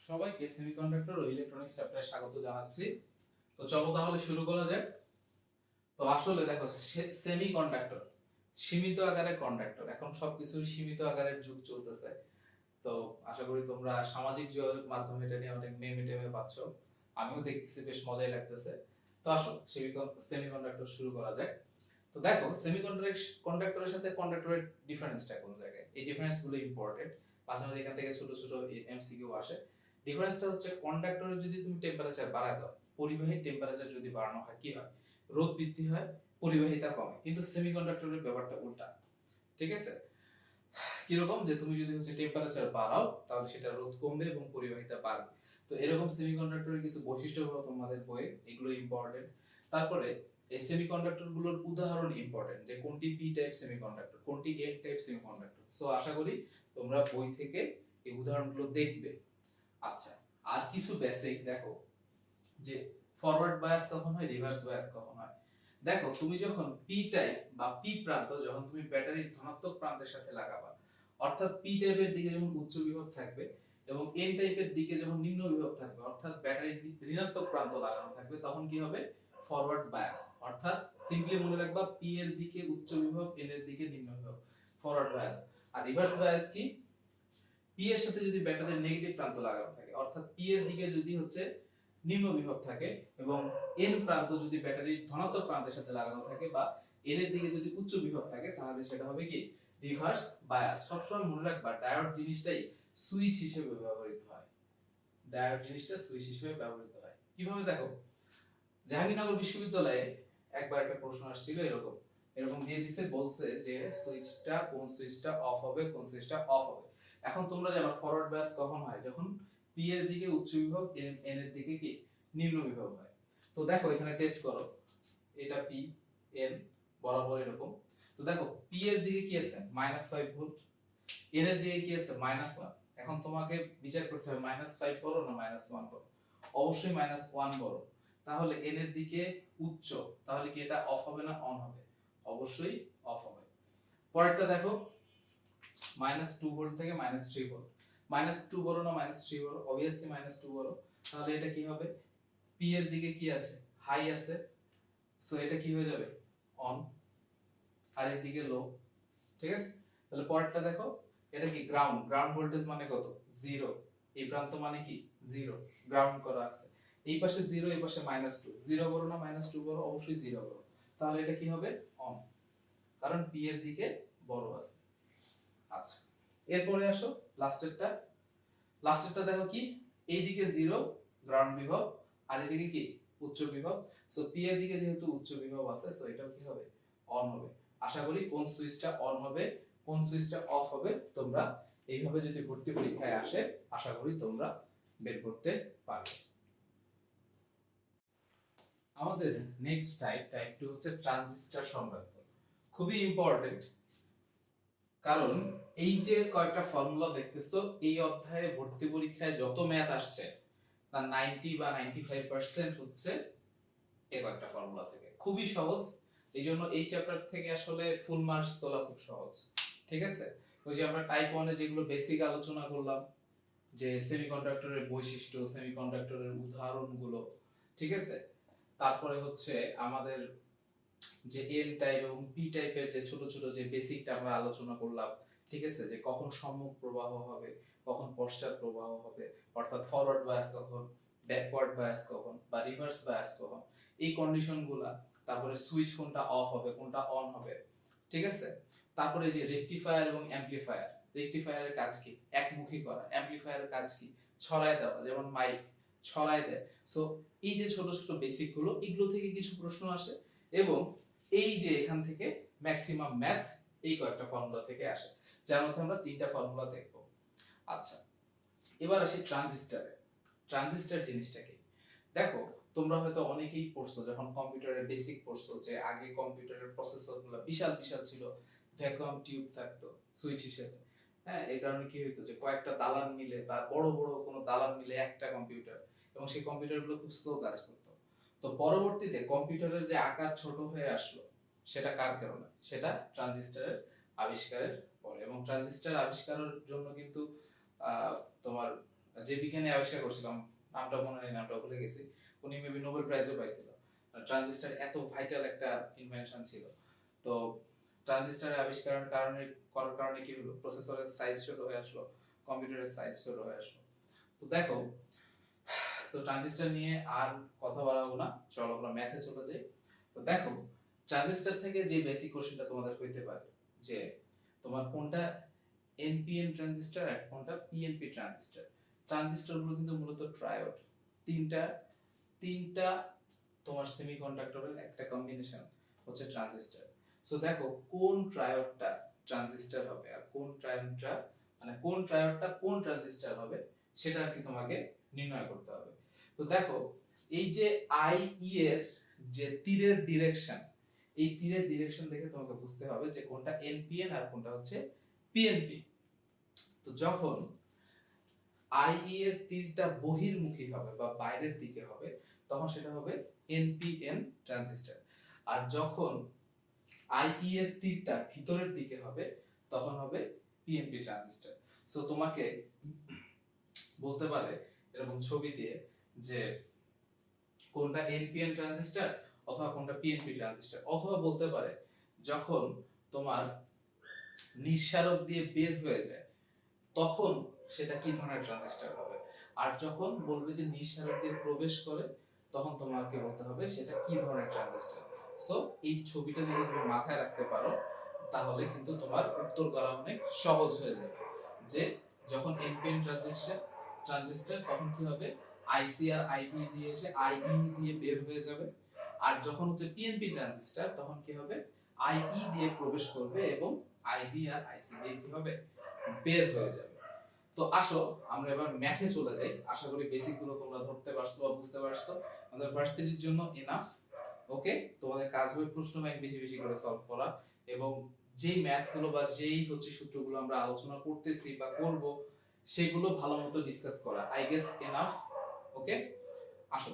সবাইকে সেমিকন্ডাক্টর ও ইলেকট্রনিক্স চ্যাপ্টারে স্বাগত জানাচ্ছি। তো চলো তাহলে শুরু করা যাক। তো আসলে দেখো, সেমিকন্ডাক্টর সীমিত আকারের কন্ডাক্টর, এখন সবকিছুর সীমিত আকারের যুগ চলতেছে। তো আশা করি তোমরা সামাজিক যোগাযোগ মাধ্যমে এটা নিয়ে অনেক মেমে টেমে পাচ্ছ, আমিও দেখতেছি, বেশ মজাই লাগতেছে। তো আসো সেমিকন্ডাক্টর শুরু করা যাক। তো দেখো, কন্ডাক্টরের সাথে কন্ডাক্টরের ডিফারেন্সটা কোন জায়গায়, এই ডিফারেন্স গুলো ইম্পর্টেন্ট। মাঝে মাঝে এখান থেকে ছোট ছোট এমসিকিউ আসে। ডিফারেন্সটা হচ্ছে, কন্ডাক্টরের যদি তুমি টেম্পারেচার বাড়ায় দাও, পরিবাহী টেম্পারেচার যদি বাড়ানো হয় কি হয়? রোধ বৃদ্ধি হয়, পরিবাহিতা কমে। কিন্তু সেমিকন্ডাক্টরের ব্যাপারটা উল্টা, ঠিক আছে? কিরকম, যে তুমি যদি হচ্ছে টেম্পারেচার বাড়াও তাহলে সেটা রোধ কমবে এবং পরিবাহিতা বাড়বে। তো এরকম সেমিকন্ডাক্টরের কিছু বৈশিষ্ট্য হলো তোমাদের বইয়ে, এগুলো ইম্পর্টেন্ট। তারপরে এই সেমিকন্ডাক্টর গুলোর উদাহরণ ইম্পর্টেন্ট, যে কোনটি পি টাইপ সেমিকন্ডাক্টর, কোনটি এন টাইপ সেমিকন্ডাক্টর। সো আশা করি তোমরা বই থেকে এই উদাহরণগুলো দেখবে। আচ্ছা, আর কিছু বেসিক দেখো, যে ফরওয়ার্ড বায়াস কখন হয়, রিভার্স বায়াস কখন হয়। দেখো, তুমি যখন পি টাইপ বা পি প্রান্ত যখন তুমি ব্যাটারির ধনাত্মক প্রান্তের সাথে লাগাবা, অর্থাৎ পি টাইপের দিকে যখন উচ্চ বিভব থাকবে এবং এন টাইপের দিকে যখন নিম্ন বিভব থাকবে, অর্থাৎ ব্যাটারির ঋণাত্মক প্রান্ত লাগানো থাকবে, তখন কি হবে? Forward bias. অর্থাৎ সিম্পলি মনে রাখবা, পি এর দিকে উচ্চ বিভব, এন এর দিকে নিম্ন বিভব, ফরওয়ার্ড বায়াস। আর রিভার্স বায়াস কি? পি এর সাথে যদি ব্যাটারির নেগেটিভ প্রান্ত লাগানো থাকে, অর্থাৎ পি এর দিকে যদি হচ্ছে নিম্ন বিভব থাকে এবং এন প্রান্ত যদি ব্যাটারির ধনাত্মক প্রান্তের সাথে লাগানো থাকে বা এন এর দিকে যদি উচ্চ বিভব থাকে, তাহলে সেটা হবে কি? Reverse bias. সবসময় মনে রাখবা, ডায়োড জিনিসটাই সুইচ হিসেবে ব্যবহৃত হয়। ডায়োড জিনিসটা সুইচ হিসেবে ব্যবহৃত হয়। কিভাবে দেখো, জাহাঙ্গীরনগর বিশ্ববিদ্যালয়ে একবার একটা প্রশ্ন আসছিল, এরকম এরকম দিয়ে দিছে, বলছে যে সুইচটা, কোন সুইচটা অফ হবে, কোন সুইচটা অফ হবে। এখন তোমরা জানো ফরওয়ার্ড বায়াস কখন হয়? যখন পি এর দিকে উচ্চ বিভব, এন এর দিকে কি নিম্ন বিভব হয়। তো দেখো, এখানে টেস্ট করো, এটা পি, এন বরাবর এরকম। তো দেখো, পি এর দিকে কি আছে? -5 ভোল্ট, এন এর দিকে কি আছে? -1। এখন তোমাকে বিচার করতে হবে, -5 বড় না -1 বড়? অবশ্যই -1 বড়। তাহলে এন এর দিকে উচ্চ, তাহলে কি এটা অফ হবে না অন হবে? অবশ্যই অফ হবে। পরেরটা দেখো, -2 ভোল্ট থেকে -3 ভোল্ট। -2 বড় না -3 বড়? অবভিয়াসলি -2 বড়। তাহলে এটা কি হবে? পি এর দিকে কি আছে? হাই আছে, সো এটা কি হয়ে যাবে? অন। আর এর দিকে লো, ঠিক আছে? তাহলে পরেরটা দেখো, এটা কি? গ্রাউন্ড। গ্রাউন্ড ভোল্টেজ মানে কত? 0। এই প্রান্ত মানে কি? 0, গ্রাউন্ড করা আছে। এই পাশে 0, এই পাশে -2। 0 বড় না -2 বড়? অবশ্যই 0 বড়। তাহলে এটা কি হবে? অন, কারণ পি এর দিকে বড় আছে। আচ্ছা, এরপরে আসো লাস্টেরটা। লাস্টেরটা দেখো কি? এইদিকে 0 গ্রাউন্ড বিভব, আর এদিকে কি? উচ্চ বিভব। সো পি এর দিকে যেহেতু উচ্চ বিভব আছে, সো এটাও কি হবে? অন হবে। আশা করি কোন সুইচটা অন হবে, কোন সুইচটা অফ হবে, তোমরা এইভাবে যদি ভর্তি পরীক্ষায় আসে, আশা করি তোমরা বের করতে পারবে। আমাদের নেক্সট টাইপ 2 হচ্ছে ট্রানজিস্টর সংক্রান্ত। খুবই ইম্পর্টেন্ট, কারণ এই যে কয়েকটা ফর্মুলা দেখতেছো, এই অধ্যায়ে ভর্তি পরীক্ষায় যত ম্যাথ আসছে তার 90 বা 95% হচ্ছে এই কয়েকটা ফর্মুলা থেকে। খুবই সহজ, এই জন্য এই চ্যাপ্টার থেকে আসলে ফুল মার্কস তোলা খুব সহজ, ঠিক আছে? ওই যে আমরা টাইপ 1 এ যেগুলো বেসিক আলোচনা করলাম, যে সেমিকন্ডাক্টরের বৈশিষ্ট্য, সেমিকন্ডাক্টরের উদাহরণগুলো, ঠিক আছে? তারপরে হচ্ছে আমাদের যে এন টাইপ এবং পি টাইপের যে ছোট ছোট যে বেসিকটা আমরা আলোচনা করলাম, ঠিক আছে? যে কখন সম্মুখ প্রবাহ হবে, কখন পশ্চাৎ প্রবাহ হবে, অর্থাৎ ফরওয়ার্ড বায়াস কখন, ব্যাকওয়ার্ড বায়াস কখন, বা রিভার্স বায়াস কখন, এই কন্ডিশনগুলা। তারপরে সুইচ কোনটা অফ হবে, কোনটা অন হবে, ঠিক আছে? তারপরে যে রেকটিফায়ার এবং অ্যামপ্লিফায়ার, রেকটিফায়ারের কাজ কি? একমুখী করা। অ্যামপ্লিফায়ারের কাজ কি? ছড়ায় দেওয়া, যেমন মাইক ছড়ায় দেয়। সো এই যে ছোট ছোট বেসিক গুলো, এগুলো থেকে কিছু প্রশ্ন আসে, এবং এই যে এখান থেকে ম্যাক্সিমাম ম্যাথ এই কয়েকটা ফর্মুলা থেকে আসে, যার মধ্যে আমরা 3টা ফর্মুলা দেখব। আচ্ছা, এবার আসি ট্রানজিস্টরে। ট্রানজিস্টর জিনিসটা কি? দেখো, তোমরা হয়তো অনেকেই পড়ছো, যখন কম্পিউটারের বেসিক পড়ছো, যে আগে কম্পিউটারের প্রসেসরগুলো বিশাল বিশাল ছিল, ভ্যাকুয়াম টিউব থাকতো সুইচ হিসেবে। হ্যাঁ, এই কারণে কি হইতো, যে কয়েকটা দালান মিলে বা বড় বড় কোনো দালান মিলে একটা কম্পিউটার, এবং সেই কম্পিউটারগুলো খুব স্লো কাজ করতো। তো পরবর্তীতে কম্পিউটারের যে আকার ছোট হয়ে আসলো, সেটা কার কারণে? সেটা ট্রানজিস্টরের আবিষ্কারের পরে। এবং ট্রানজিস্টর আবিষ্কারের জন্য কিন্তু তোমার যে বিজ্ঞানী আবিষ্কার করছিলাম, নামটা মনে নেই, নামটা ভুলে গেছি, উনি মেবি নোবেল প্রাইজও পাইছিল। ট্রানজিস্টর এত ভাইটাল একটা ইনভেনশন ছিল। তো ট্রানজিস্টরের আবিষ্কারের করার কারণে কি হলো, প্রসেসরের সাইজ ছোট হয়ে আসলো, কম্পিউটারের সাইজ ছোট হয়ে আসলো। তো দেখো, তো ট্রানজিস্টর নিয়ে আর কথা বাড়াবো না, চলো আমরা ম্যাথে চলে যাই। তো দেখো, ট্রানজিস্টর থেকে যে বেসিক কোশ্চেনটা তোমাদের হইতে পারে যে তোমার কোনটা এনপিএন ট্রানজিস্টর আর কোনটা পিএনপি ট্রানজিস্টর। ট্রানজিস্টরগুলো কিন্তু মূলত ট্রায়োড, তিনটা তোমার সেমিকন্ডাক্টরের একটা কম্বিনেশন হচ্ছে ট্রানজিস্টর। সো দেখো কোন ট্রায়োডটা ট্রানজিস্টর হবে আর কোন ট্রায়োডটা কোন ট্রানজিস্টর হবে সেটা আর কি তোমাকে নির্ণয় করতে হবে। তো দেখো, এই যে আই ই এর যে তীরের ডিরেকশন, এই তীরের ডিরেকশন দেখে তোমাকে বুঝতে হবে যে কোনটা এনপিএন আর কোনটা হচ্ছে পিএনপি। তো যখন আই ই এর তীরটা বহির্মুখী হবে বা বাইরের দিকে হবে তখন সেটা হবে এনপিএন ট্রানজিস্টর, আর যখন আই ই এর তীরটা ভিতরের দিকে হবে তখন হবে পিএনপি ট্রানজিস্টর। সো তোমাকে বলতে পারে এরকম ছবি দিয়ে যে কোনটা এনপিএন ট্রানজিস্টর অথবা কোনটা পিএনপি ট্রানজিস্টর, অথবা বলতে পারে যখন তোমার নিঃসারক দিয়ে বের হয়ে যায় তখন সেটা কি ধরনের ট্রানজিস্টর হবে, আর যখন বলবে যে নিঃসারক দিয়ে প্রবেশ করে তখন তোমাকে বলতে হবে সেটা কি ধরনের ট্রানজিস্টর। সো এই ছবিটা যদি তুমি মাথায় রাখতে পারো তাহলে কিন্তু তোমার উত্তর করা অনেক সহজ হয়ে যাবে। যে যখন এনপিএন ট্রানজিস্টর তখন কি হবে, আইসি আর আইবি দিয়ে এসে আইই দিয়ে বের হয়ে যাবে, আর যখন হচ্ছে পিএনপি ট্রানজিস্টর তখন কি হবে, আইই দিয়ে প্রবেশ করবে এবং আইবি আর আইসি দিয়ে কি হবে, বের হয়ে যাবে। তো আসো আমরা এবার ম্যাথে চলে যাই। আশা করি বেসিক গুলো তোমরা ধরতে পারছো বা বুঝতে পারছো। আমাদের ভার্সিটির জন্য এনাফ। ওকে, তোমাদের কাজ হবে প্রশ্ন ব্যাংক বেশি বেশি করে সলভ করা, এবং যেই ম্যাথ গুলো বা যেই হচ্ছে সূত্রগুলো আমরা আলোচনা করতেছি বা করব সেগুলো ভালো মতো ডিসকাস করা। I guess enough. ওকে, আসো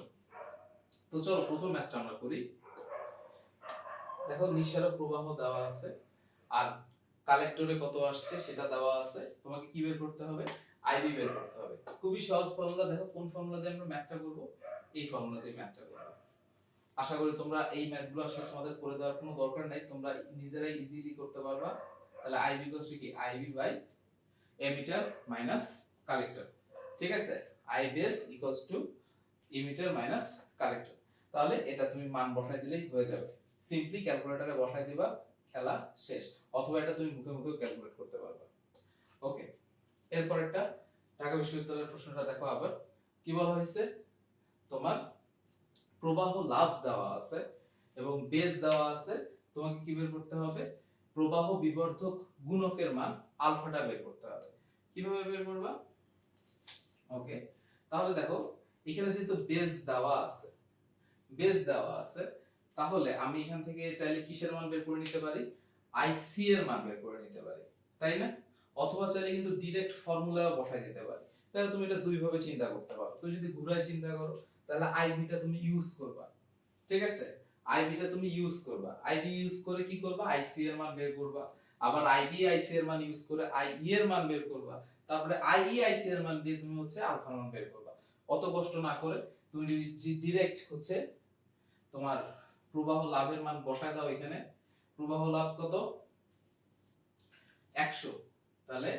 তো চলো প্রথম ম্যাথটা আমরা করি। দেখো, নিঃসারক প্রবাহ দেওয়া আছে আর কালেক্টরে কত আসছে সেটা দেওয়া আছে, তোমাকে কি বের করতে হবে, আইবি বের করতে হবে। খুবই সহজ ফর্মুলা। দেখো কোন ফর্মুলা দিয়ে আমরা ম্যাথটা করব, এই ফর্মুলা দিয়ে ম্যাথটা করব। আশা করি তোমরা এই ম্যাথগুলো আসলে তোমাদের করে দেওয়ার কোনো দরকার নাই, তোমরা নিজেরাই ইজিলি করতে পারবা। তাহলে আইবি ইকুয়ালস টু কি, I B by emitter minus collector. ঠিক আছে, I base equals to emitter minus collector. তাহলে এটা তুমি মান বসাই দিলেই হয়ে যাবে, সিম্পলি ক্যালকুলেটরে বসাই দিবা, খেলা শেষ। অথবা এটা তুমি মুখে মুখে ক্যালকুলেট করতে পারবে। ওকে, এরপর একটা ঢাকা বিশ্ববিদ্যালয়ের প্রশ্নটা দেখো আবার কি বলা হয়েছে, তোমার প্রবাহ লাভ দেওয়া আছে এবং বেস দেওয়া আছে, তোমাকে কি বের করতে হবে, প্রবাহ বিবর্ধক গুণকের মান আলফাটা বের করতে হবে। কিভাবে বের করবা? ওকে, তাহলে দেখো এখানে যেহেতু বেস দেওয়া আছে তাহলে আমি এখান থেকে চাইলে কিসের মান বের করে নিতে পারি, আইসি এর মান বের করে নিতে পারি, তাই না? অথবা চাইলে কিন্তু ডাইরেক্ট ফর্মুলা বসাই দিতে পারি। তাহলে তুমি এটা দুই ভাবে চিন্তা করতে পারো। তুমি যদি ঘুরায় চিন্তা করো তাহলে আইবিটা তুমি ইউজ করবা, ঠিক আছে? আইবিটা তুমি ইউজ করবা, আইবি ইউজ করে কি করবা, আইসি এর মান বের করবা, আবার আইবি আইসি এর মান ইউজ করে আইই এর মান বের করবা, তারপরে আইই আইসি এর মান দিয়ে তুমি হচ্ছে আলফার মান বের করবা। অত কষ্ট না করে তুমি যদি ডাইরেক্ট হচ্ছে তোমার প্রবাহ লাভের মান বসায় দাও এখানে, প্রবাহ লাভ কত, 100, তাহলে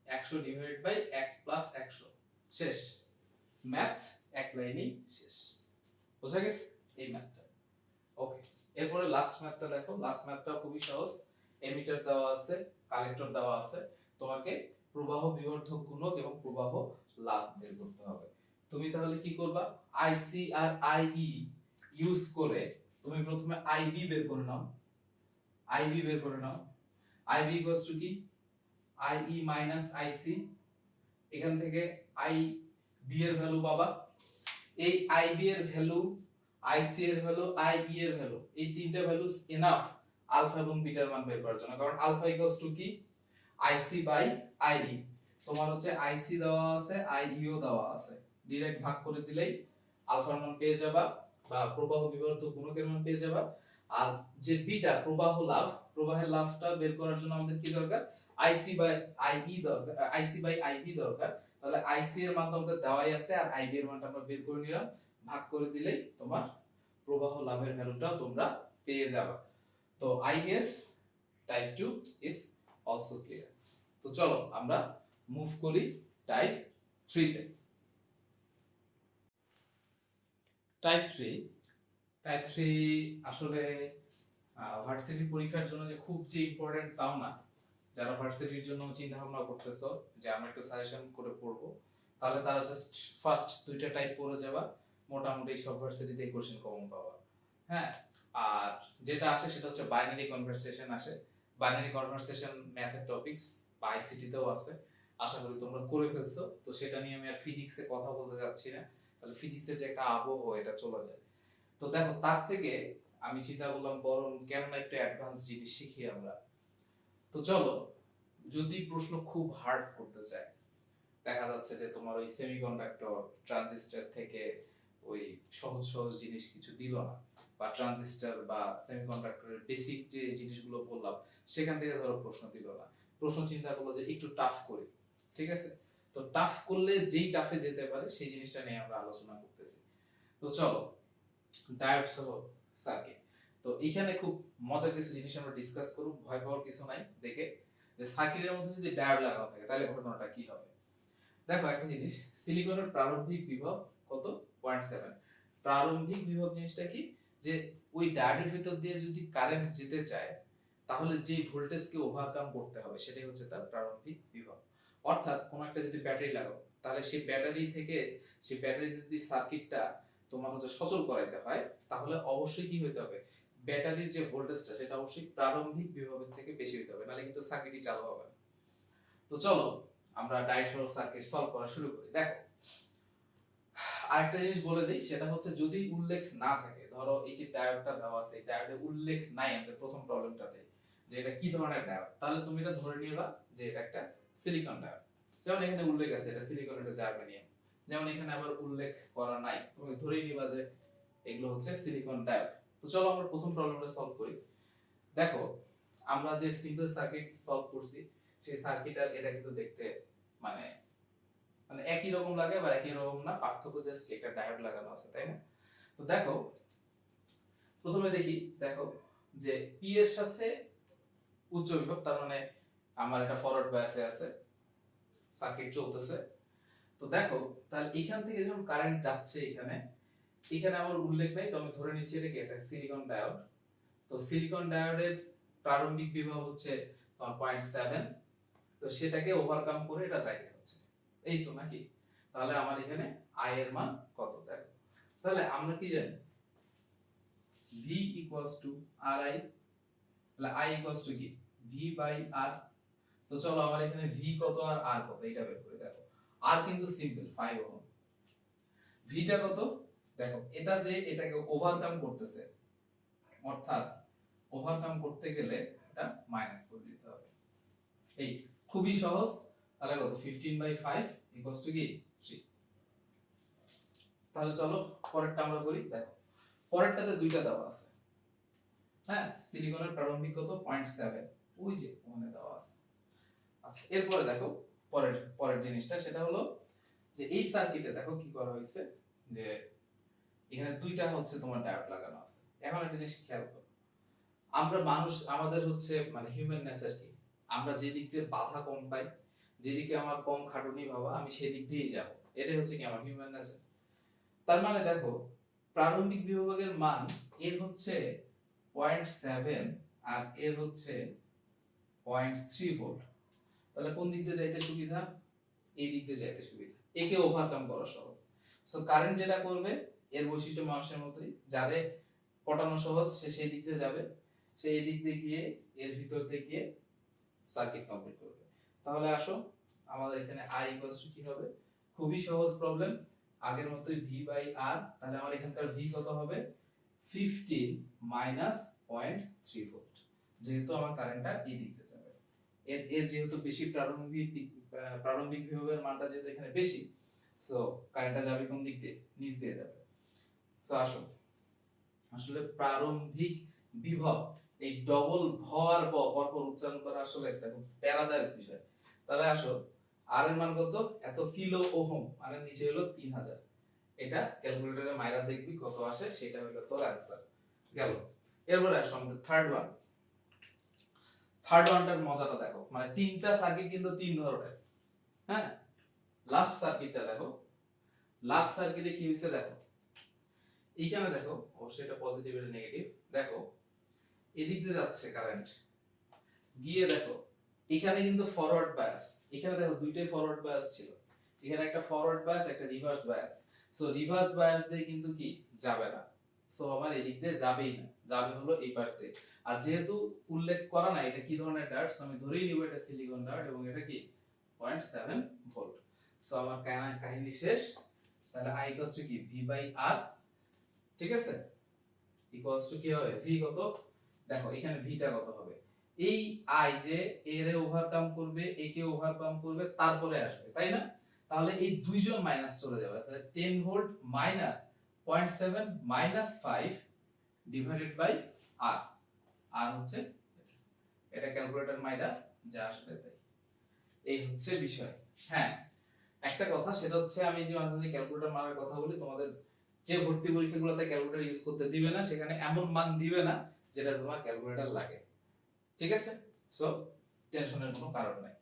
100 ডিভাইডেড বাই 1 প্লাস 100, শেষ। ম্যাথ এক লাইনেই শেষ। বুঝা গেছে এই ম্যাথটা? ওকে, এরপরে লাস্ট ম্যাথটা দেখো। লাস্ট ম্যাথটা খুবই সহজ। এমিটার দেওয়া আছে, কালেক্টর দেওয়া আছে, তোমাকে প্রবাহ বিবর্ধক গুণক এবং প্রবাহ লাভ বের করতে হবে। তুমি তাহলে কি করবা, আইসি আর আইই ইউজ করে তুমি প্রথমে আইবি বের করে নাও। আইবি ইকুয়ালস টু কি, আইই মাইনাস আইসি। এখান থেকে আই বি এর ভ্যালু পাবা, এই আইবি এর ভ্যালু, আইসি এর ভ্যালু, আইই এর ভ্যালু, এই তিনটা ভ্যালুস এনাফ আলফা এবং বিটার মান বের করার জন্য। কারণ আলফা ইকুয়ালস টু কি, আইসি বাই আইই। তোমার হচ্ছে আইসি দেওয়া আছে, আইইও দেওয়া আছে, ডাইরেক্ট ভাগ করে দিলেই আলফার মান পেয়ে যাবা বা প্রবাহ বিবর্ধক গুণকের মান পেয়ে যাবা। আর যে বিটা প্রবাহের লাভটা বের করার জন্য আমাদের কি দরকার, আইসি বাই আইই দরকার, আইসি বাই আইবি দরকার। তাহলে আইসি এর মান তোমাদের দেওয়াই আছে, আর আইবি এর মানটা আমরা বের করে নিলাম, ভাগ করে দিলেই তোমার প্রবাহ লাভের ভ্যালুটাও তোমরা পেয়ে যাবে। তো I guess type 2 is also clear. তো চলো আমরা মুভ করি টাইপ 3 তে। টাইপ 3 আসলে ভার্সিটি পরীক্ষার জন্য যে খুব যে ইম্পর্টেন্ট তাও না। যারা ভার্সিটির জন্য চিন্তা ভাবনা করতেছো যে আমরা একটু সাজেশন করে পড়বো, তাহলে তারা জাস্ট ফার্স্ট দুইটা টাইপ পড়ে যাবা, মোটামুটি সব ভার্সিটিতে কোশ্চেন কমন পাওয়া। হ্যাঁ, আর যেটা আসে সেটা হচ্ছে বাইনারি কনভারসেশন আসে। বাইনারি কনভারসেশন ম্যাথের টপিকস বা আইসিটি তেও আছে, আশা করি তোমরা করে ফেলছো। তো সেটা নিয়ে আমি আর ফিজিক্সে কথা বলতে যাচ্ছি না, তাহলে ফিজিক্সের যে একটা আবহ এটা চলে যায়। তো দেখো তার থেকে আমি চিন্তা করলাম বরং কেন না একটু অ্যাডভান্স জিনিস শিখি আমরা। তো চলো, যদি প্রশ্ন খুব হার্ড করতে চায়, দেখা যাচ্ছে যে তোমার ওই সেমিকন্ডাক্টর ট্রানজিস্টর থেকে ওই সহজ সহজ জিনিস কিছু দিল না, বা ট্রানজিস্টর বা সেমিকন্ডাক্টরের বেসিক যে জিনিসগুলো বললাম সেখান থেকে ধরো প্রশ্ন দিল না, প্রশ্ন চিন্তা করলো যে একটু টাফ করি, ঠিক আছে? তো টাফ করলে যেই টাফে যেতে পারে সেই জিনিসটা নিয়ে আমরা আলোচনা করতেছি। তো চলো, ডায়োড সহ সার্কিট। তো এখানে খুব মজার কিছু জিনিস আমরা ডিসকাস করব, ভয় পাওয়ার কিছু নাই। দেখে যে সার্কিটের মধ্যে যদি ডায়োড লাগানো থাকে তাহলে ঘটনাটা কি হবে। দেখো একটা জিনিস, সিলিকনের প্রারম্ভিক বিভব কত? 0.7। প্রারম্ভিক বিভব জিনিসটা কি, যে ওই ডায়োডের ভিতর দিয়ে যদি কারেন্ট যেতে চায় তাহলে যে ভোল্টেজকে ওভারকাম করতে হবে সেটাই হচ্ছে তার প্রারম্ভিক বিভব। অর্থাৎ কোন একটা যদি ব্যাটারি লাগাও, তাহলে সেই ব্যাটারি থেকে সেই ব্যাটারি যদি সার্কিটটা তোমার হচ্ছে সচল করাইতে হয়, তাহলে অবশ্যই কি হইতে হবে, ব্যাটারির যে ভোল্টেজটা সেটা অবশ্যই প্রারম্ভিক বিভবের থেকে বেশি হইতে হবে, নাহলে কিন্তু সার্কিটই চালু হবে না। তো চলো আমরা ডায়োড সহ সার্কিট সলভ করা শুরু করি। দেখো আরেকটা জিনিস বলে দেই, সেটা হচ্ছে যদি উল্লেখ না থাকে, ধরো এই যে ডায়োডটা দেওয়া আছে, এই ডায়োডে উল্লেখ নাই আমাদের প্রথম প্রবলেমটাতে যে এটা কি ধরনের ডায়োড, তাহলে তুমি এটা ধরে নিবা যে এটা একটা সিলিকন ডায়োড। যেমন এখানে উল্লেখ আছে এটা সিলিকন, এটা জার্মেনিয়াম। যেমন এখানে আবার উল্লেখ করা নাই, তুমি ধরেই নিবা যে এগুলো হচ্ছে সিলিকন ডায়োড। তো চলো আমরা প্রথম প্রবলেমটা সলভ করি। দেখো আমরা যে সিঙ্গেল সার্কিট সলভ করছি সেই সার্কিট আর এটা কিন্তু দেখতে মানে মানে একই রকম লাগে, বা একই রকম না, পার্থক্য জাস্ট একটা ডায়োড লাগানো আছে, তাই না? তো দেখো প্রথমে দেখি, দেখো যে পি এর সাথে উচ্চ বিভব, তার মানে আমার এটা ফরওয়ার্ড বায়াসে আছে, সার্কিট চলতেছে। তো দেখো তাহলে এখান থেকে যখন কারেন্ট যাচ্ছে এখানে, এখানে আমার উল্লেখ নাই, তো আমি ধরে নিচ্ছি এটা কি একটা সিলিকন ডায়োড। তো সিলিকন ডায়োডের প্রারম্ভিক বিভব হচ্ছে তোমার 0.7। তো সেটাকে ওভারকাম করে এটা যাইতে হচ্ছে, এই তো নাকি? তাহলে আমার এখানে আই এর মান কত? দেখো তাহলে আমরা কি জানি, V equals to RI, তাহলে I equals to কি V by R। তো চলো আমার এখানে V কত আর R কত এটা বের করে। দেখো R কিন্তু সিম্পল 5 ওহম, V টা কত? দেখো এটা যে এটাকে ওভারকাম করতেছে, অর্থাৎ ওভারকাম করতে গেলে এটা মাইনাস করে দিতে হবে, এই খুবই সহজ। তাহলে কত 15/5 ইকুয়ালস টু কি 3। তাহলে চলো পরেরটা আমরা করি। দেখো পরেরটাতে দুইটা দেওয়া আছে, হ্যাঁ সিলিকনের প্রারম্ভিক কত 0.7, ওই যে ওখানে দেওয়া আছে। আচ্ছা এরপরে দেখো পরের জিনিসটা, সেটা হলো যে এই সার্কিটে দেখো কি করা হয়েছে, যে এখানে দুইটা হচ্ছে তোমার ডায়োড লাগানো আছে। এখন একটা জিনিস খেয়াল করো, আমরা মানুষ আমাদের হচ্ছে মানে হিউম্যান নেচার কি, আমরা যে দিক দিয়ে বাধা কম পাই, যেদিকে আমার কম খাটুনি ভাবা আমি সেদিক দিয়েই যাব, এটাই হচ্ছে কি আমার হিউম্যান নেচার। তার মানে দেখো প্রারম্ভিক বিভবের মান এর হচ্ছে 0.7 আর এর হচ্ছে 0.3 ভোল্ট। তাহলে কোন দিক দিয়ে যাইতে সুবিধা? এই দিক দিয়ে যাইতে সুবিধা, একে ওভারকাম করা সহজ। সো কারেন্ট যেটা করবে এর বৈশিষ্ট্য মানুষের মতোই, যারে পটানো সহজ সে সেই দিক দিয়ে যাবে, সে এই দিক দিয়ে গিয়ে এর ভিতর দিয়ে গিয়ে সার্কিট কমপ্লিট করবে। তাহলে আসো আমাদের এখানে I ইকুয়ালস টু কি হবে, খুবই সহজ প্রবলেম, আগের মতোই V বাই R। তাহলে আমার এখানকার V কত হবে 15 মাইনাস 0.3 ভোল্ট, যেহেতু আমার কারেন্টটা এই দিক দিয়ে যাবে। এর যেহেতু বেশি প্রারম্ভিক বিভবের মানটা যেহেতু এখানে বেশি, সো কারেন্টটা যাবে কোন দিক দিয়ে, নিচ দিয়ে যাবে। সো আসো আসলে প্রারম্ভিক বিভব, এই ডবল ভ আর ব পরপর উচ্চারণ করা আসলে একটা খুব প্যারাদায়ক বিষয়। তাহলে আসো আর এর মান কত, এত কিলো ওহম, মানে নিচে হলো 3000। এটা ক্যালকুলেটরে মাইরা দেখবি কত আসে, সেটা হলো তোর অ্যানসার। গেল। এরপরে আসো আমাদের থার্ড ওয়ানটার মজাটা দেখো, মানে তিনটা সার্কিট কিন্তু তিন ধরনের। হ্যাঁ, লাস্ট সার্কিটটা দেখো, লাস্ট সার্কিটে কি হয়েছে দেখো, এইখানে দেখো, অবশ্যই এটা পজিটিভ এটা নেগেটিভ, দেখো এদিক দিয়ে যাচ্ছে কারেন্ট, গিয়ে দেখো এখানে কিন্তু ফরওয়ার্ড বায়াস, এখানে দেখো দুইটাই ফরওয়ার্ড বায়াস ছিল, এখানে একটা ফরওয়ার্ড বায়াস একটা reverse bias. So reverse bias দিয়ে কিন্তু কি যাবে না, সো আমার এদিক দিয়ে যাবেই না, যাবে হলো এই পাশ দিয়ে। আর যেহেতু উল্লেখ করা না এটা কি ধরনের ডার্ট, সো আমি ধরেই নিব এটা সিলিকন ডার্ট এবং এটা কি 0.7 ভোল্ট। সো আমার কাহিনী শেষ। তাহলে I ইকুয়ালস টু কি V/R, ঠিক আছে, ইকুয়ালস টু কি হবে V কত, দেখো এখানে ভিটা কত হবে, এই I যে এর ওভারকাম করবে একে ওভারকাম করবে তারপরে আসবে, তাই না? তাহলে এই দুইজন মাইনাস চলে যাবে, তাহলে 10 volt minus 0.7 minus 5 divided by R, আর হচ্ছে এটা ক্যালকুলেটর মাইরা যা আসবে তাই। এই হচ্ছে বিষয়। হ্যাঁ, একটা কথা সেটা হচ্ছে আমি যে মাঝে মাঝে ক্যালকুলেটর মারার কথা বলি, তোমাদের যে ভর্তি পরীক্ষাগুলোতে ক্যালকুলেটর ইউজ করতে দিবে না সেখানে এমন মান দিবে না যেটা তোমার ক্যালকুলেটর লাগে, ঠিক আছে? সো টেনশনের কোনো কারণ নাই।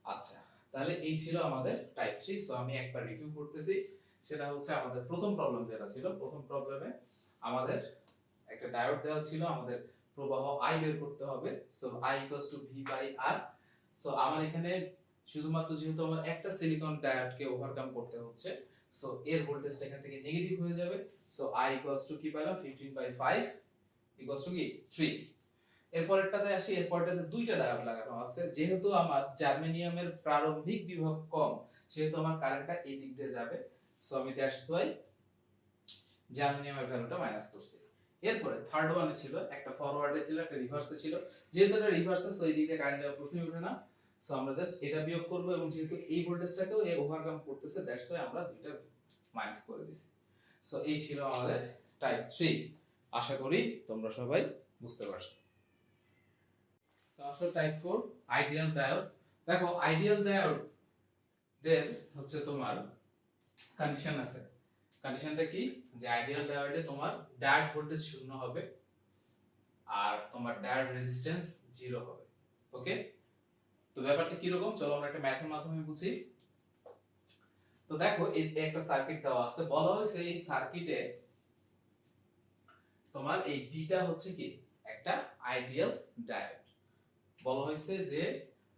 আচ্ছা, তাহলে এই ছিল আমাদের টাইপ 3। সো আমি একবার রিভিউ করতেছি, সেটা হচ্ছে আমাদের প্রথম প্রবলেম যেটা ছিল, প্রথম প্রবলেমে আমাদের একটা ডায়োড দেওয়া ছিল, আমাদের প্রবাহ I বের করতে হবে। So I equals to V/R। So আমার এখানে শুধুমাত্র যেহেতু আমার একটা সিলিকন ডায়োডকে ওভারকাম করতে হচ্ছে, সো এর ভোল্টেজটা এখান থেকে নেগেটিভ হয়ে যাবে। সো I ইকুয়ালস টু কি পেলাম 15/5 ইকুয়ালস টু কি 3। এরপরেরটাতে আসি, এরপরটাতে দুইটা ডায়োড লাগানো আছে, যেহেতু আমার জার্মেনিয়ামের প্রারম্ভিক বিভব কম সেহেতু আমার কারেন্টটা এই দিক দিয়ে যাবে। সো আমি দ্যাটস ওয়াই জার্মেনিয়ামের ভ্যালুটা মাইনাস করছি। এরপরে থার্ড ওয়ানে ছিল একটা ফরওয়ার্ডে ছিল একটা রিভার্সে ছিল, যেহেতু এটা রিভার্সে সো এই দিক দিয়ে কারেন্ট যাওয়ার প্রশ্নই ওঠে না। সো আমরা জাস্ট এটা বিয়োগ করব এবং যেহেতু এই ভোল্টেজটাকেও এ ওভারকাম করতেছে দ্যাটস ওয়াই আমরা দুইটা মাইনাস করে দিয়েছি। সো এই ছিল আমাদের টাইপ 3। আশা করি তোমরা সবাই বুঝতে পারছো। তো আসলে টাইপ 4 আইডিয়াল ডায়োড। দেখো আইডিয়াল ডায়োড দের হচ্ছে তোমার কন্ডিশন আছে, কন্ডিশনটা কি, যে আইডিয়াল ডায়োডে তোমার ডায়োড ভোল্টেজ শূন্য হবে আর তোমার ডায়োড রেজিস্ট্যান্স 0 হবে। ওকে, তো ব্যাপারটা কি রকম, চলো আমরা একটা ম্যাথের মাধ্যমে বুঝি। তো দেখো এই একটা সার্কিট দেওয়া আছে, বলা হয়েছে এই সার্কিটে তোমার এই ডিটা হচ্ছে কি একটা আইডিয়াল ডায়োড। বলা হয়েছে যে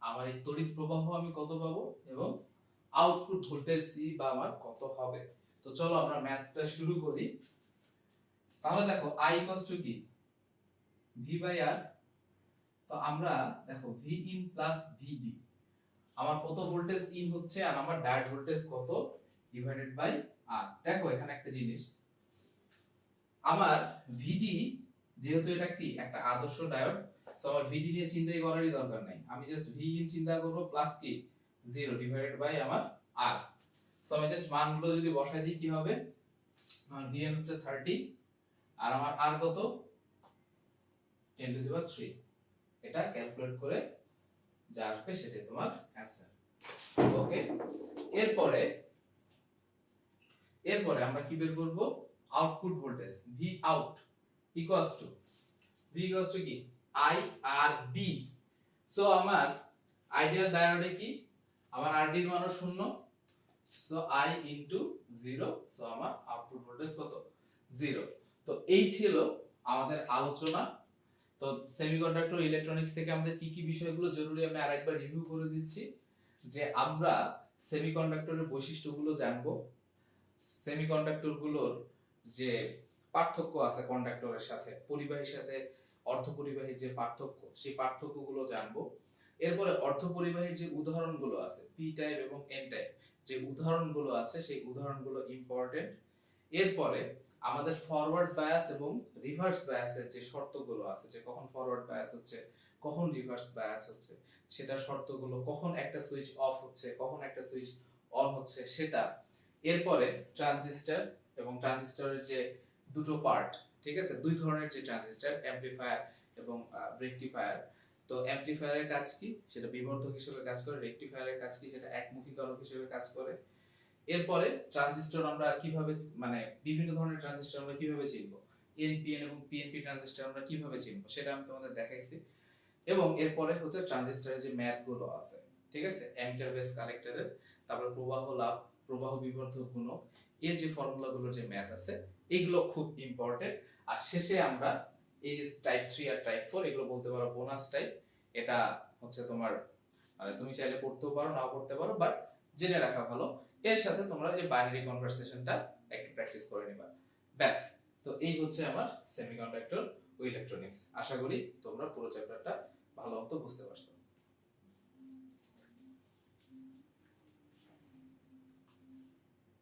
আমার এই তড়িৎ প্রবাহ আমি কত পাবো এবং আউটপুট ভোল্টেজ সি বা আমার কত হবে। তো চলো আমরা ম্যাথটা শুরু করি। তাহলে দেখো I ইকুয়ালস টু কি V/R। তো আমরা দেখো V ইন প্লাস VD, আমার কত ভোল্টেজ ইন হচ্ছে আর আমার ডায়োড ভোল্টেজ কত ডিভাইডেড বাই R। দেখো এখানে একটা জিনিস, আমার VD যেহেতু এটা কি একটা আদর্শ ডায়োড, সো আমার VD নিয়ে চিন্তাই করারই দরকার নাই, আমি জাস্ট V ইন চিন্তা করব প্লাস কি 0 ডিভাইডেড বাই আমার R। সো আমি জাস্ট মানগুলো যদি বসাই দিই কি হবে, আমার VN হচ্ছে 30 আর আমার R কত 10 টু দি পাওয়ার 3। এটা ক্যালকুলেট করে যা আসবে সেটাই তোমার অ্যানসার। ওকে, এরপরে আমরা কি বের করব, output voltage V out equals to কি IRD। সো আমার আইডিয়াল ডায়োডে কি আমার RD এর মান 0, সো I ইনটু 0, সো আমার আউটপুট ভোল্টেজ কত 0। তো এই ছিল আমাদের আলোচনা। তো সেমিকন্ডাক্টর ইলেকট্রনিক্স থেকে আমাদের কি কি বিষয়গুলো জরুরি আমি আরেকবার রিভিউ করে দিচ্ছি, যে আমরা সেমিকন্ডাক্টরের বৈশিষ্ট্যগুলো জানবো, সেমিকন্ডাক্টরগুলোর যে পার্থক্য আছে কন্ডাক্টরের সাথে, পরিবাহীর সাথে অর্ধপরিবাহীর যে পার্থক্য সেই পার্থক্যগুলো জানবো। এরপরে অর্ধপরিবাহীর যে উদাহরণগুলো আছে পি টাইপ এবং এন টাইপ, যে উদাহরণগুলো আছে সেই উদাহরণগুলো ইম্পর্টেন্ট। এরপরে আমাদের ফরওয়ার্ড বায়াস এবং রিভার্স বায়াসের যে শর্তগুলো আছে, যে কখন ফরওয়ার্ড বায়াস হচ্ছে কখন রিভার্স বায়াস হচ্ছে সেটার শর্তগুলো, কখন একটা সুইচ অফ হচ্ছে কখন একটা সুইচ অন হচ্ছে সেটা। এরপরে ট্রানজিস্টর এবং ট্রানজিস্টরের যে দুটো পার্ট, ঠিক আছে, দুই ধরনের যে ট্রানজিস্টর, অ্যামপ্লিফায়ার এবং রেকটিফায়ার, তো অ্যামপ্লিফায়ারের কাজ কি, সেটা বিবর্ধক হিসেবে কাজ করে। রেকটিফায়ারের কাজ কি, সেটা একমুখী কারক হিসেবে কাজ করে। এরপরে ট্রানজিস্টর আমরা কিভাবে, মানে বিভিন্ন ধরনের ট্রানজিস্টর আমরা কিভাবে চিনবো, এনপিএন এবং পিএনপি ট্রানজিস্টর আমরা কিভাবে চিনবো, সেটা আমি তোমাদের দেখাইছি। এবং এরপরে হচ্ছে ট্রানজিস্টরের যে ম্যাথ গুলো আছে, ঠিক আছে, অ্যামিটার বেস কালেক্টরের, তারপর প্রবাহ লাভ, প্রবাহ বিবর্ধক গুণক, এর যে ফর্মুলা গুলোর যে ম্যাথ আছে, এগুলো খুব ইম্পর্টেন্ট। আর শেষে আমরা এই যে টাইপ 3 আর টাইপ 4, এগুলো বলতে পারো বোনাস টাইপ। এটা হচ্ছে তোমার, মানে তুমি চাইলে করতেও পারো, নাও করতে পারো, বাট জেনে রাখা ভালো। এর সাথে তোমরা এই বাইনারি কনভারসেশনটা একটু প্র্যাকটিস করে নিবা, ব্যাস। তো এই হচ্ছে আমার সেমিকন্ডাক্টর ও ইলেকট্রনিক্স। আশা করি তোমরা পুরো চ্যাপ্টারটা ভালো মতো বুঝতে পারছো।